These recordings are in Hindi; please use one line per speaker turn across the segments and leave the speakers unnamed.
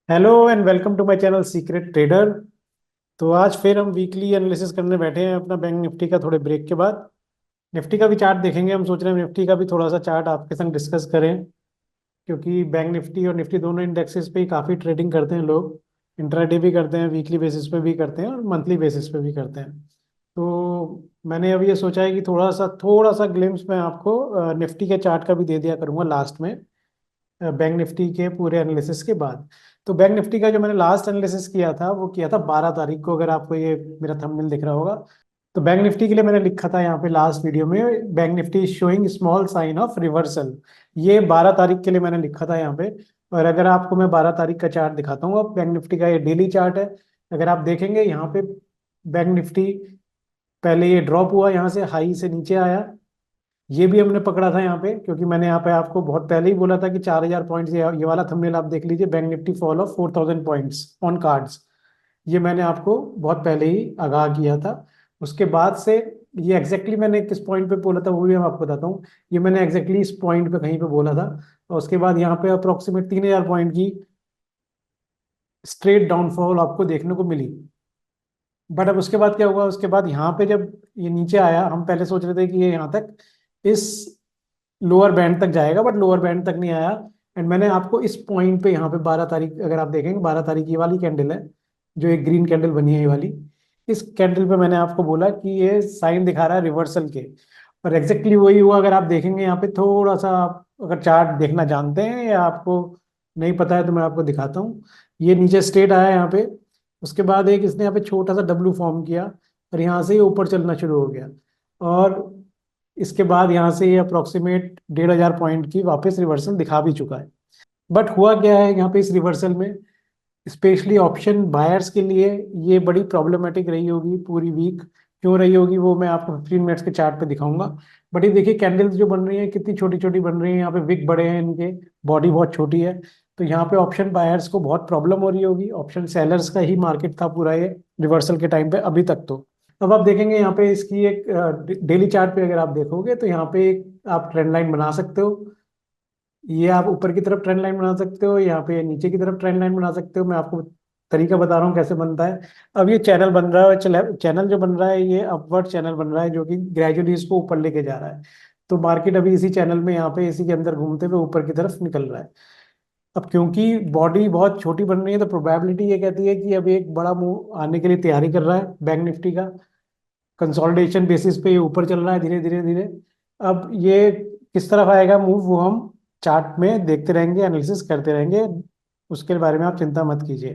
Hello and welcome to my channel secret trader. तो आज फिर हम वीकली एनालिसिस करने बैठे हैं अपना बैंक निफ्टी का थोड़े ब्रेक के बाद। निफ्टी का भी चार्ट देखेंगे, हम सोच रहे हैं निफ्टी का भी थोड़ा सा चार्ट आपके संग डिस्कस करें, क्योंकि बैंक निफ्टी और निफ्टी दोनों इंडेक्सेस पे ही काफ़ी ट्रेडिंग करते हैं लोग। इंट्राडे भी करते हैं, वीकली बेसिस पे भी करते हैं और मंथली बेसिस पे भी करते हैं। तो मैंने अब ये सोचा है कि थोड़ा सा ग्लिम्स मैं आपको निफ्टी के चार्ट का भी दे दिया करूंगा लास्ट में, बैंक निफ्टी के पूरे एनालिसिस के बाद। तो बैंक निफ्टी का जो मैंने लास्ट एनालिसिस किया था वो किया था 12 तारीख को, अगर आपको ये मेरा थंबनेल दिख रहा होगा। तो बैंक निफ्टी के लिए मैंने लिखा था यहाँ पे लास्ट वीडियो में, bank Nifty showing small sign of reversal. ये 12 तारीख के लिए मैंने लिखा था यहाँ पे। और अगर आपको मैं 12 तारीख का चार्ट दिखाता हूँ, अब बैंक निफ्टी का ये डेली चार्ट है। अगर आप देखेंगे यहाँ पे बैंक निफ्टी पहले ये ड्रॉप हुआ, यहाँ से हाई से नीचे आया। ये भी हमने पकड़ा था यहाँ पे, क्योंकि मैंने यहाँ पे आपको बहुत पहले ही बोला था कि 4,000 पॉइंट्स, ये वाला थंबनेल आप देख लीजिए, bank Nifty fall of 4,000 points on cards. ये मैंने आपको बहुत पहले ही आगाह किया था। उसके बाद से ये एग्जैक्टली मैंने किस पॉइंट पे बोला था वो भी मैं आपको बताता हूँ। ये मैंने एग्जैक्टली इस पॉइंट पे कहीं पे बोला था। और उसके बाद यहाँ पे अप्रोक्सीमेट 3,000 पॉइंट की स्ट्रेट डाउनफॉल आपको देखने को मिली। बट अब उसके बाद क्या हुआ, उसके बाद यहाँ पे जब ये नीचे आया, हम पहले सोच रहे थे कि ये यहाँ तक इस लोअर बैंड तक जाएगा, बट लोअर बैंड तक नहीं आया। एंड मैंने आपको इस पॉइंट पे यहाँ पे 12 तारीख, अगर आप देखेंगे 12 तारीख ये वाली कैंडल है, जो एक ग्रीन कैंडल बनी है ये वाली, इस कैंडल पे मैंने आपको बोला कि ये साइन दिखा रहा है रिवर्सल के। और एग्जैक्टली वही हुआ। अगर आप देखेंगे यहाँ पे थोड़ा सा, आप अगर चार्ट देखना जानते हैं या आपको नहीं पता है तो मैं आपको दिखाता हूँ। ये नीचे स्ट्रेट आया यहाँ पे, उसके बाद एक इसने यहाँ पे छोटा सा डब्लू फॉर्म किया और यहाँ से ये ऊपर चलना शुरू हो गया। और इसके बाद यहाँ से ये अप्रोक्सीमेट 1,500 पॉइंट की वापस रिवर्सल दिखा भी चुका है। बट हुआ क्या है यहाँ पे इस रिवर्सल में, स्पेशली ऑप्शन बायर्स के लिए ये बड़ी प्रॉब्लमेटिक रही होगी पूरी वीक। क्यों रही होगी वो मैं आपको 15 मिनट्स के चार्ट पे दिखाऊंगा। बट ये देखिए कैंडल्स जो बन रही हैं कितनी छोटी छोटी बन रही हैं, यहाँ पे विक बड़े हैं इनके, बॉडी बहुत छोटी है। तो यहाँ पे ऑप्शन बायर्स को बहुत प्रॉब्लम हो रही होगी, ऑप्शन सेलर्स का ही मार्केट था पूरा ये रिवर्सल के टाइम पे अभी तक। तो अब आप देखेंगे यहाँ पे इसकी एक डेली चार्ट पे अगर आप देखोगे तो यहाँ पे एक आप ट्रेंड लाइन बना सकते हो। ये आप ऊपर की तरफ ट्रेंड लाइन बना सकते हो, यहाँ पे नीचे की तरफ ट्रेंड लाइन बना सकते हो। मैं आपको तरीका बता रहा हूँ कैसे बनता है। अब ये चैनल बन रहा है, चैनल जो बन रहा है ये अपवर्ड चैनल बन रहा है, जो कि ग्रेजुअली इसको ऊपर लेके जा रहा है। तो मार्केट अभी इसी चैनल में यहाँ पे इसी के अंदर घूमते हुए ऊपर की तरफ निकल रहा है। अब क्योंकि बॉडी बहुत छोटी बन रही है तो प्रोबेबिलिटी ये कहती है कि अब एक बड़ा मूव आने के लिए तैयारी कर रहा है बैंक निफ्टी का। कंसोलिडेशन बेसिस पे ये ऊपर चल रहा है धीरे धीरे धीरे। अब ये किस तरफ आएगा मूव वो हम चार्ट में देखते रहेंगे, एनालिसिस करते रहेंगे। उसके बारे में आप चिंता मत कीजिए।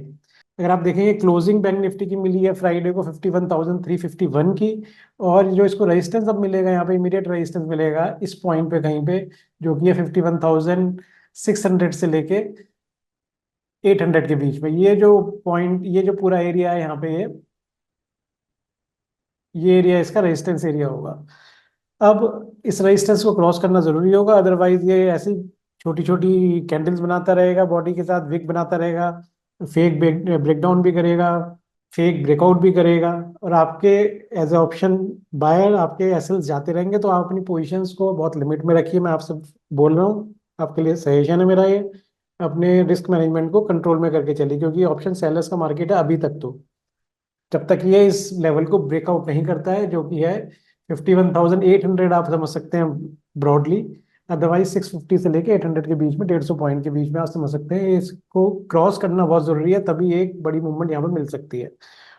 अगर आप देखेंगे क्लोजिंग बैंक निफ्टी की मिली है फ्राइडे को 51,351 की। और जो इसको रेजिस्टेंस अब मिलेगा, यहाँ पे इमीडिएट रेजिस्टेंस मिलेगा इस पॉइंट पे कहीं पे, जो कि है 51,600 से लेके 800 के बीच में। ये जो पॉइंट, ये जो पूरा एरिया है यहाँ पे, ये एरिया इसका रेजिस्टेंस एरिया होगा। अब इस रेजिस्टेंस को क्रॉस करना जरूरी होगा, अदरवाइज ये ऐसी छोटी छोटी कैंडल्स बनाता रहेगा, बॉडी के साथ विक बनाता रहेगा, फेक ब्रेकडाउन भी करेगा, फेक ब्रेकआउट भी करेगा। और आपके एज ए ऑप्शन बायर आपके एसएल्स जाते रहेंगे। तो आप अपनी पोजीशंस को बहुत लिमिट में रखिए, मैं आपसे बोल रहा हूँ, आपके लिए सजेशन है मेरा ये। अपने रिस्क मैनेजमेंट को कंट्रोल में करके चलिए, क्योंकि ऑप्शन सेलर्स का मार्केट है अभी तक। तो जब तक ये इस लेवल को ब्रेकआउट नहीं करता है, जो कि है 51,800, आप समझ सकते हैं ब्रॉडली। अदरवाइज 650 से लेके 800 के बीच में, 150 पॉइंट के बीच में आप समझ सकते हैं इसको क्रॉस करना बहुत जरूरी है, तभी एक बड़ी मूवमेंट यहाँ पे मिल सकती है।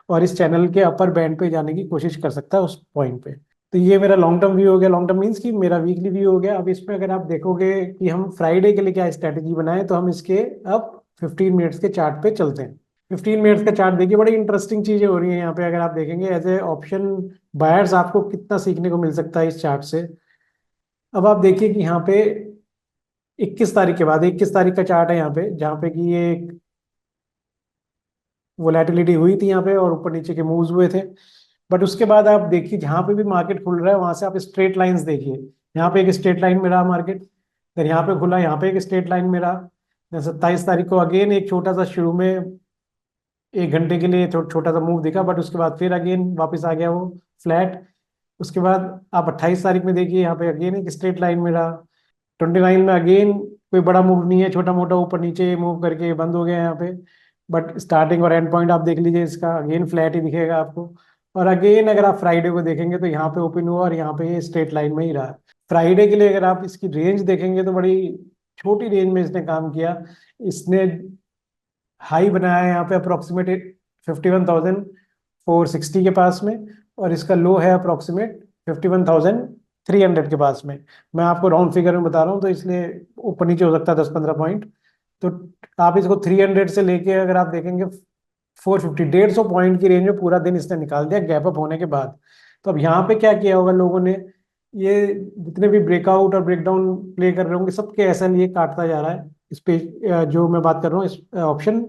और इस चैनल के अपर बैंड पे जाने की कोशिश कर सकता है उस पॉइंट पे। तो ये मेरा लॉन्ग टर्म व्यू हो गया, लॉन्ग टर्म मीन्स कि मेरा वीकली व्यू हो गया। अब इसमें अगर आप देखोगे कि हम फ्राइडे के लिए क्या स्ट्रेटेजी बनाए, तो हम इसके अब 15 मिनट्स के चार्ट पे चलते हैं। 15 मिनट्स का चार्ट देखिए, बड़ी इंटरेस्टिंग चीजें हो रही हैं यहाँ पे। अगर आप देखेंगे एज ए ऑप्शन बायर्स आपको कितना सीखने को मिल सकता है इस चार्ट से। अब आप देखिए कि यहाँ पे 21 तारीख के बाद, 21 तारीख का चार्ट है यहाँ पे, जहाँ पे कि ये वोलेटिलिटी हुई थी यहाँ पे और ऊपर नीचे के मूव्स हुए थे। बट उसके बाद आप देखिए जहाँ पे भी मार्केट खुल रहा है वहां से आप स्ट्रेट लाइंस देखिए। यहाँ पे एक स्ट्रेट लाइन में रहा मार्केट, फिर यहाँ पे खुला, यहाँ पे एक स्ट्रेट लाइन में रहा। 27 तारीख को अगेन एक छोटा सा शुरू में 1 घंटे के लिए छोटा सा मूव दिखा, बट उसके बाद फिर अगेन वापस आ गया वो फ्लैट। उसके बाद आप 28 तारीख में देखिए, यहाँ पे अगेन एक स्ट्रेट लाइन में रहा। 29 में अगेन कोई बड़ा मूव नहीं है, छोटा मोटा ऊपर नीचे मूव करके बंद हो गया यहाँ पे। बट स्टार्टिंग और एंड पॉइंट आप देख लीजिए इसका, अगेन फ्लैट ही दिखेगा आपको। और अगेन अगर आप फ्राइडे को देखेंगे तो यहाँ पे ओपन हुआ और यहाँ पे ये स्ट्रेट लाइन में ही रहा। फ्राइडे के लिए अगर आप इसकी रेंज देखेंगे तो बड़ी छोटी रेंज में इसने काम किया। इसने हाई बनाया है यहाँ पे अप्रोक्सीमेट 51,460 के पास में, और इसका लो है अप्रोक्सीमेट 51,300 के पास में। मैं आपको राउंड फिगर में बता रहा हूँ तो इसलिए ऊपर नीचे हो सकता है 10-15 पॉइंट। तो आप इसको 300 से लेके अगर आप देखेंगे 450, 150 पॉइंट की रेंज में पूरा दिन इसने निकाल दिया गैप अप होने के बाद। तो अब यहाँ पे क्या किया होगा लोगों ने, ये जितने भी ब्रेकआउट और ब्रेकडाउन प्ले कर रहे होंगे सबके ऐसा लिए काटता जा रहा है इस पे। जो मैं बात कर रहा हूँ इस ऑप्शन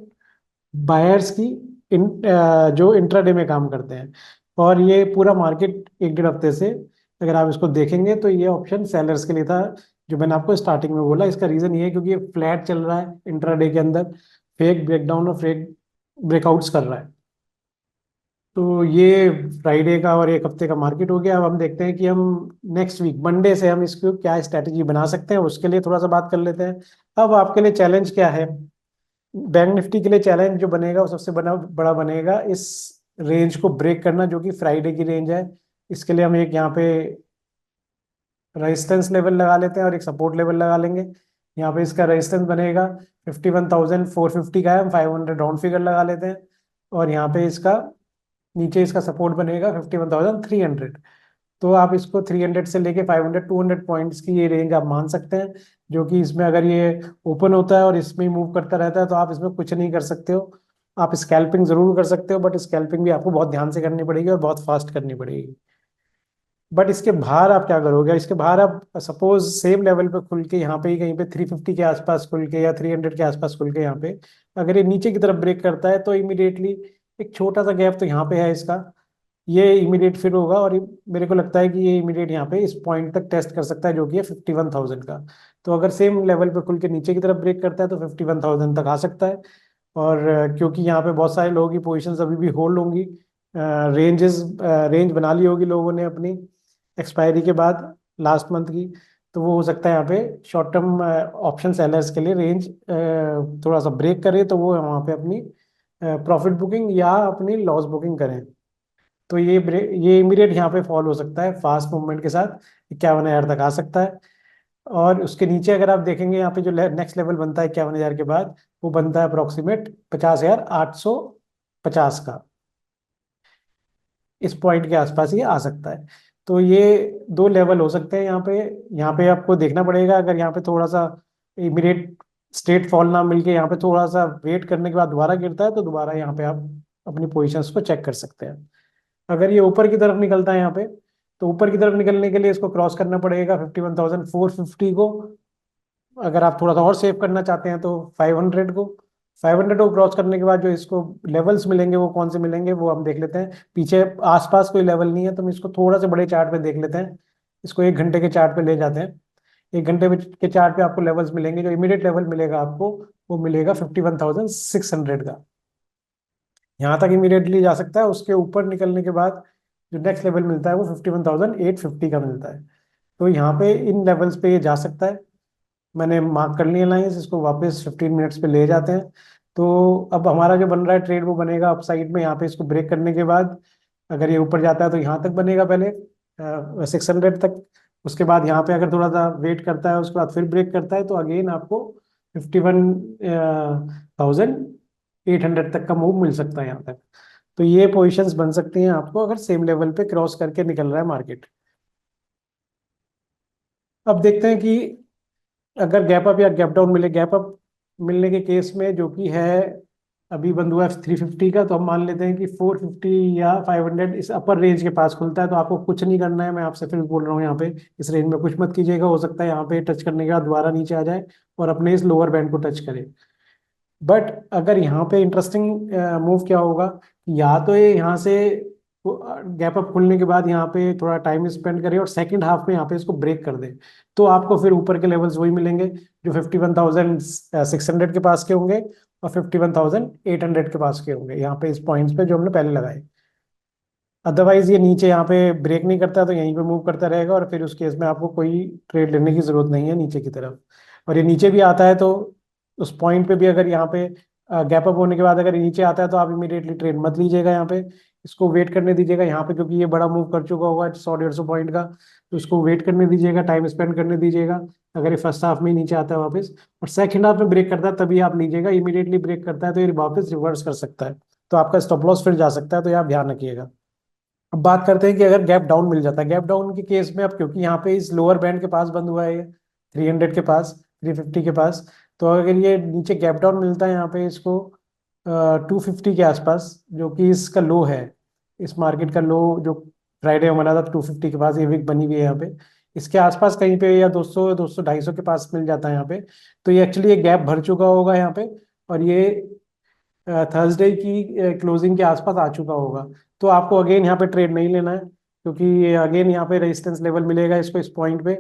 बायर्स की, जो इंट्राडे में काम करते हैं। और ये पूरा मार्केट 1-1.5 हफ्ते से अगर आप इसको देखेंगे तो ये ऑप्शन सेलर्स के लिए था, जो मैंने आपको स्टार्टिंग में बोला। इसका रीजन ये है क्योंकि ये फ्लैट चल रहा है इंट्राडे के अंदर, फेक ब्रेकडाउन और फेक ब्रेकआउट्स कर रहा है। तो ये फ्राइडे का और 1 हफ्ते का मार्केट हो गया। अब हम देखते हैं कि हम नेक्स्ट वीक मंडे से हम इसको क्या स्ट्रैटेजी बना सकते हैं, उसके लिए थोड़ा सा बात कर लेते हैं। अब आपके लिए चैलेंज क्या है? बैंक निफ्टी के लिए चैलेंज जो बनेगा वो सबसे बड़ा बनेगा इस रेंज को ब्रेक करना, जो कि फ्राइडे की रेंज है। इसके लिए हम एक यहाँ पे रेजिस्टेंस लेवल लगा लेते हैं और एक सपोर्ट लेवल लगा लेंगे। यहाँ पे इसका रेजिस्टेंस बनेगा 51,450 का है, हम 500 राउंड फिगर लगा लेते हैं। और यहाँ पे इसका नीचे इसका सपोर्ट बनेगा 51,300। तो आप इसको 300 से लेके 500, 200 पॉइंट्स की ये रेंज आप मान सकते हैं। जो कि इसमें अगर ये ओपन होता है और इसमें मूव करता रहता है तो आप इसमें कुछ नहीं कर सकते हो। आप स्कैल्पिंग जरूर कर सकते हो, बट स्कैल्पिंग भी आपको बहुत ध्यान से करनी पड़ेगी और बहुत फास्ट करनी पड़ेगी। बट इसके बाहर आप क्या करोगे? इसके बाहर आप सपोज सेम लेवल पे खुल के यहाँ पे ही कहीं पे 350 के आसपास खुल के या 300 के आसपास खुल के यहाँ पे अगर ये नीचे की तरफ ब्रेक करता है तो इमीडिएटली एक छोटा सा गैप तो यहाँ पे है इसका, ये इमीडिएट फिर होगा। और मेरे को लगता है कि ये इमीडिएट यहाँ पे इस पॉइंट तक टेस्ट कर सकता है जो कि है 51,000 का। तो अगर सेम लेवल पे खुल के नीचे की तरफ ब्रेक करता है तो 51,000 तक आ सकता है। और क्योंकि यहाँ पे बहुत सारे लोगों की पोजीशंस अभी भी होल्ड होंगी, रेंज बना ली होगी लोगों ने अपनी एक्सपायरी के बाद लास्ट मंथ की, तो वो हो सकता है यहाँ पे शॉर्ट टर्म ऑप्शन सेलर्स के लिए रेंज थोड़ा सा ब्रेक करे तो वो वहाँ पे अपनी प्रॉफिट बुकिंग या अपनी लॉस बुकिंग करें। तो ये इमीडिएट यहाँ पे फॉल हो सकता है फास्ट मूवमेंट के साथ, 51,000 तक आ सकता है। और उसके नीचे अगर आप देखेंगे यहाँ पे जो नेक्स्ट लेवल बनता है 51,000 के बाद, वो बनता है अप्रोक्सीमेट 50,850 का। इस पॉइंट के आसपास ये आ सकता है। तो ये दो लेवल हो सकते हैं यहाँ पे। यहाँ पे आपको देखना पड़ेगा, अगर यहाँ पे थोड़ा सा इमीडिएट स्ट्रेट फॉल ना मिलके यहाँ पे थोड़ा सा वेट करने के बाद दोबारा गिरता है तो दोबारा यहाँ पे आप अपनी पोजीशंस को चेक कर सकते हैं। अगर ये ऊपर की तरफ निकलता है यहाँ पे, तो ऊपर की तरफ निकलने के लिए इसको क्रॉस करना पड़ेगा 51,450 को। अगर आप थोड़ा सा और सेव करना चाहते हैं तो 500 को क्रॉस करने के बाद जो इसको लेवल्स मिलेंगे वो कौन से मिलेंगे वो हम देख लेते हैं। पीछे आसपास कोई लेवल नहीं है तो हम इसको थोड़ा से बड़े चार्ट पे देख लेते हैं। इसको 1 घंटे के चार्ट पे ले जाते हैं। 1 घंटे के चार्ट पे आपको लेवल्स मिलेंगे। जो इमीडिएट लेवल मिलेगा आपको वो मिलेगा 51,600 का। यहाँ तक इमीडिएटली जा सकता है। उसके ऊपर निकलने के बाद जो नेक्स्ट लेवल मिलता है वो 51,850 का मिलता है। तो यहाँ पे इन लेवल्स पे ये जा सकता है। मैंने मार्क कर लिया लाइंस, इसको वापस 15 मिनट्स पे ले जाते हैं। तो अब हमारा जो बन रहा है ट्रेड वो बनेगा अप साइड में। यहाँ पे इसको ब्रेक करने के बाद अगर ये ऊपर जाता है तो यहाँ तक बनेगा पहले 600 तक। उसके बाद यहाँ पे अगर थोड़ा सा वेट करता है उसके बाद फिर ब्रेक करता है तो अगेन आपको 51,800 तक का मूव मिल सकता है यहाँ तक। तो ये पोजिशंस बन सकती हैं आपको अगर सेम लेवल पे क्रॉस करके निकल रहा है मार्केट। अब देखते हैं कि अगर गैप अप या गैप डाउन मिले। गैप अप मिलने के केस में जो कि है अभी बंद हुआ है 350 का, तो हम मान लेते हैं कि 450 या 500 इस अपर रेंज के पास खुलता है तो आपको कुछ नहीं करना है। मैं आपसे फिर बोल रहा हूँ यहाँ पे इस रेंज में कुछ मत कीजिएगा। हो सकता है यहाँ पे टच करने के बाद दोबारा नीचे आ जाए और अपने इस लोअर बैंड को टच करे। बट अगर यहाँ पे इंटरेस्टिंग मूव क्या होगा, या तो ये यहाँ से गैप अप खुलने के बाद यहाँ पे थोड़ा टाइम स्पेंड करे और सेकंड हाफ में यहाँ पे इसको ब्रेक कर दे, तो आपको फिर ऊपर के लेवल्स वही मिलेंगे जो 51,600 के पास के होंगे और 51,800 के पास के होंगे यहाँ पे इस पॉइंट्स पे जो हमने पहले लगाए। अदरवाइज ये नीचे यहाँ पे ब्रेक नहीं करता तो यहीं पे मूव करता रहेगा और फिर उस केस में आपको कोई ट्रेड लेने की जरूरत नहीं है नीचे की तरफ। और ये नीचे भी आता है तो उस पॉइंट पे भी अगर यहाँ पे गैप अप होने के बाद अगर ये नीचे आता है तो आप इमीडिएटली ट्रेड मत लीजिएगा यहाँ पे, इसको वेट करने दीजिएगा यहाँ पे, क्योंकि ये बड़ा मूव कर चुका होगा 100-150 पॉइंट का, तो इसको वेट करने दीजिएगा, टाइम स्पेंड करने दीजिएगा। अगर ये फर्स्ट हाफ में ही नीचे आता है वापस और सेकंड हाफ में ब्रेक करता है तभी आप लीजिएगा, इमीडिएटली ब्रेक करता है तो ये वापस रिवर्स कर सकता है, तो आपका स्टॉप लॉस फिर जा सकता है, तो ये आप ध्यान रखिएगा। अब बात करते हैं कि अगर गैप डाउन मिल जाता है, गैप डाउन के केस में अब क्योंकि यहाँ पे इस लोअर बैंड के पास बंद हुआ है ये 300 के पास, 350 के पास, तो अगर ये नीचे गैप डाउन मिलता है यहाँ पे इसको 250 के आसपास, जो कि इसका लो है, इस मार्केट का लो जो फ्राइडे में बना था 250 के पास, ये वीक बनी हुई है यहाँ पे, इसके आसपास कहीं पे या 200 200 250 के पास मिल जाता है यहाँ पे, तो ये एक्चुअली ये गैप भर चुका होगा यहाँ पे, और ये थर्सडे की क्लोजिंग के आसपास आ चुका होगा। तो आपको अगेन यहाँ पे ट्रेड नहीं लेना है, क्योंकि अगेन यहाँ पे रेजिस्टेंस लेवल मिलेगा इसको इस पॉइंट पे।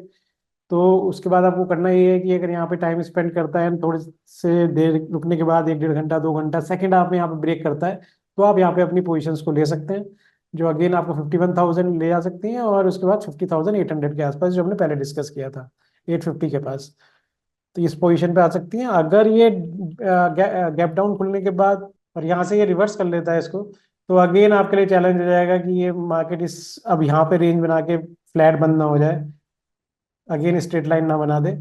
तो उसके बाद आपको करना ये है कि अगर यहाँ पे टाइम स्पेंड करता है थोड़ी से देर रुकने के बाद 1-1.5 घंटा 2 घंटा सेकंड हाफ में यहाँ पे ब्रेक करता है, तो आप यहाँ पे अपनी पोजीशंस को ले सकते हैं, जो अगेन आपको 51,000 ले जा सकती हैं, और उसके बाद 50,800 के आसपास जो हमने पहले डिस्कस किया था 850 के पास, तो इस पोजीशन पे आ सकती हैं। अगर ये गैप डाउन खुलने के बाद और यहाँ से ये रिवर्स कर लेता है इसको, तो अगेन आपके लिए चैलेंज हो जाएगा कि ये मार्केट इस अब यहाँ पे रेंज बना के फ्लैट बंद ना हो जाए, अगेन स्ट्रेट लाइन ना बना दे।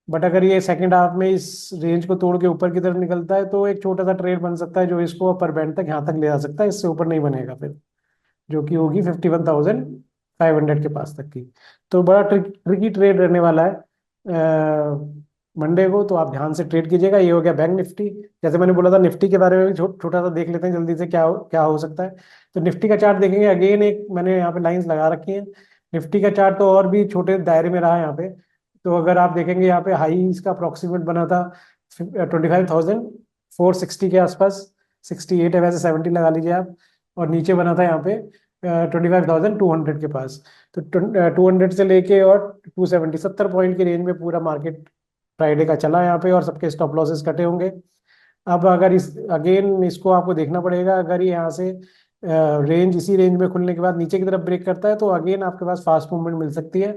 बट अगर ये सेकंड हाफ में इस रेंज को तोड़ के ऊपर की तरफ निकलता है तो एक छोटा सा ट्रेड बन सकता है जो इसको अपर बैंड तक यहाँ तक ले जा सकता है, इससे ऊपर नहीं बनेगा फिर, जो कि होगी 51,500 के पास तक की। तो बड़ा ट्रिकी ट्रेड रहने वाला है मंडे को, तो आप ध्यान से ट्रेड कीजिएगा। ये हो गया बैंक निफ्टी। जैसे मैंने बोला था निफ्टी के बारे में भी छोटा सा देख लेते हैं जल्दी से क्या हो सकता है। तो निफ्टी का चार्ट देखेंगे, अगेन एक मैंने यहाँ पे लाइंस लगा रखी हैं। निफ्टी का चार्ट तो और भी छोटे दायरे में रहा है यहाँ पे, तो अगर आप देखेंगे यहाँ पे हाई इसका अप्रोक्सीमेट बना था 25,460 के आसपास, 68 है वैसे, 70 लगा लीजिए आप, और नीचे बना था यहाँ पे 25,200 के पास। तो 200 से लेके और 270 70 पॉइंट की रेंज में पूरा मार्केट फ्राइडे का चला यहाँ पे, और सबके स्टॉप लॉसेस कटे होंगे। अब अगर इस अगेन इसको आपको देखना पड़ेगा, अगर ये यहाँ से रेंज इसी रेंज में खुलने के बाद नीचे की तरफ ब्रेक करता है तो अगेन आपके पास फास्ट मूवमेंट मिल सकती है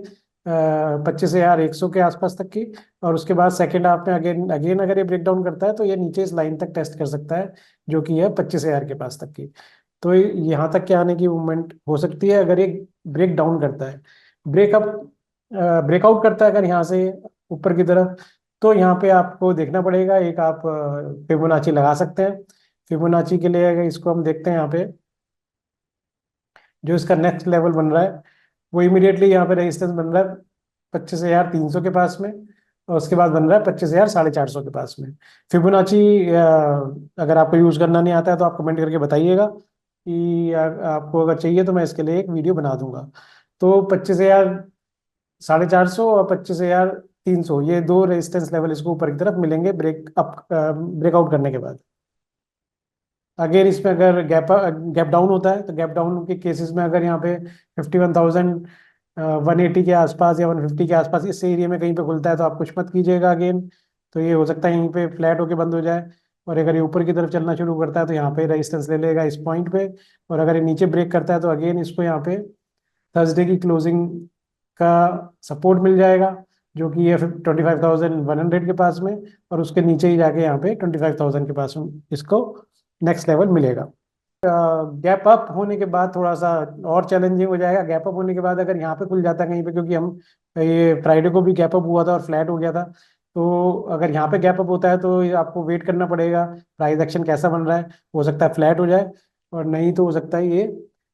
25,100 के आसपास तक की, और उसके बाद सेकेंड हाफ में अगेन अगेन अगर ये ब्रेक डाउन करता है तो ये नीचे इस लाइन तक टेस्ट कर सकता है, जो कि है 25,000 के पास तक की। तो यहाँ तक के आने की मूवमेंट हो सकती है अगर ये ब्रेक डाउन करता है। ब्रेकअप ब्रेकआउट करता है अगर यहाँ से ऊपर की तरफ, तो यहाँ पे आपको देखना पड़ेगा, एक आप फिबोनाची लगा सकते हैं। फिबोनाची के लिए अगर इसको हम देखते हैं यहाँ पे, जो इसका नेक्स्ट लेवल बन रहा है वो इमीडिएटली यहाँ पे रेजिस्टेंस बन रहा है 25,300 के पास में, और उसके बाद बन रहा है 25,450 के पास में। फिबोनाची अगर आपको यूज करना नहीं आता है तो आप कमेंट करके बताइएगा कि आपको अगर चाहिए तो मैं इसके लिए एक वीडियो बना दूंगा। तो 25,450 और 25,300 ये दो रेजिस्टेंस लेवल इसको ऊपर की तरफ मिलेंगे ब्रेकआउट करने के बाद। अगेन इसमें अगर गैप डाउन होता है तो गैप डाउन के केसेस में अगर यहाँ पे 51,180 के आसपास या 150 के आसपास इस एरिया में कहीं पे खुलता है तो आप कुछ मत कीजिएगा अगेन, तो ये हो सकता है यहीं पे फ्लैट होके बंद हो जाए। और अगर ये ऊपर की तरफ चलना शुरू करता है तो यहाँ पे रेजिस्टेंस ले लेगा इस पॉइंट पे, और अगर ये नीचे ब्रेक करता है तो अगेन इसको यहाँ पे थर्सडे की क्लोजिंग का सपोर्ट मिल जाएगा, जो कि ये 25,100 के पास में, और उसके नीचे ही जाके यहाँ पे 25,000 के पास में इसको नेक्स्ट लेवल मिलेगा। गैप अप होने के बाद थोड़ा सा और चैलेंजिंग हो जाएगा। गैप अप होने के बाद अगर यहाँ पे खुल जाता है कहीं पे, क्योंकि हम ये फ्राइडे को भी गैप अप हुआ था और फ्लैट हो गया था, तो अगर यहाँ पे गैप अप होता है तो ये आपको वेट करना पड़ेगा प्राइस एक्शन कैसा बन रहा है, हो सकता है फ्लैट हो जाए, और नहीं तो हो सकता है ये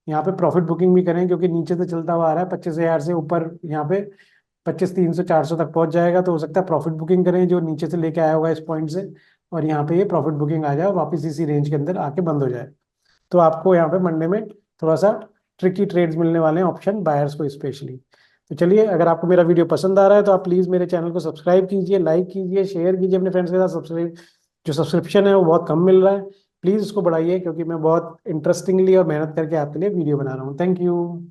यहाँ पे प्रॉफिट बुकिंग भी करें, क्योंकि नीचे से चलता हुआ आ रहा है 25,000 से ऊपर यहाँ पे 25,300 400 तक पहुंच जाएगा, तो हो सकता है प्रॉफिट बुकिंग करें जो नीचे से लेके आया होगा इस पॉइंट से, और यहाँ पे ये प्रॉफिट बुकिंग आ जाए और वापस इसी रेंज के अंदर आके बंद हो जाए। तो आपको यहाँ पे मंडे में थोड़ा सा ट्रिकी ट्रेड्स मिलने वाले हैं ऑप्शन बायर्स को स्पेशली। तो चलिए, अगर आपको मेरा वीडियो पसंद आ रहा है तो आप प्लीज़ मेरे चैनल को सब्सक्राइब कीजिए, लाइक कीजिए, शेयर कीजिए अपने फ्रेंड्स के साथ। सब्सक्राइब जो सब्सक्रिप्शन है वो बहुत कम मिल रहा है, प्लीज़ उसको बढ़ाइए, क्योंकि मैं बहुत इंटरेस्टिंगली और मेहनत करके आपके लिए वीडियो बना रहा हूँ। Thank you.